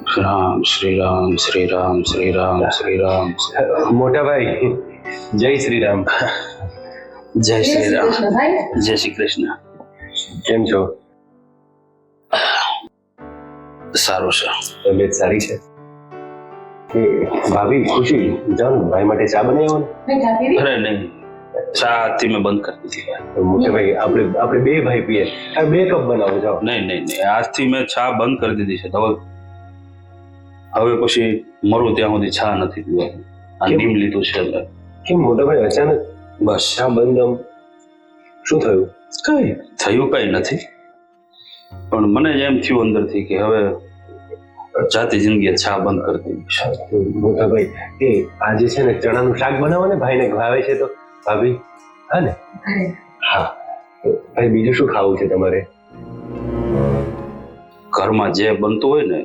રામ શ્રી રામ શ્રી રામ શ્રી રામ શ્રી રામ. મોટા ભાઈ જય શ્રી રામ. જય શ્રી રામ. જય શ્રી કૃષ્ણ. કેમ છો? સારું છે. તબિયત સારી છે? ભાભી ખુશી જાઓ ને ભાઈ માટે ચા બનાવો ને. અરે નહીં, ચા આજથી મેં બંધ કરી દીધી. મોટા ભાઈ આપણે બે ભાઈ પીએ, બે કપ બનાવો જાઓ. નહીં નહીં નહીં, આજથી મેં ચા બંધ કરી દીધી છે. હવે પછી મરું ત્યાં સુધી ચા નથી પીવાની. આ નીમ લીધું છે એટલે. કેમ મોટા ભાઈ અચાનક બસ ચા બંધ? આમ શું થયું? કઈ થયું કઈ નથી, પણ મને જ એમ થયું અંદરથી કે હવે જાતી જિંદગી ચા બંધ કરી દીધી છે. મોટા ભાઈ એ આજે છે ને ચણાનું શાક બનાવો ને, ભાઈને ભાવે છે તો. ભાભી હા ને? હા ભાઈ બીજું શું ખાવું છે તમારે? ઘરમાં જે બનતું હોય ને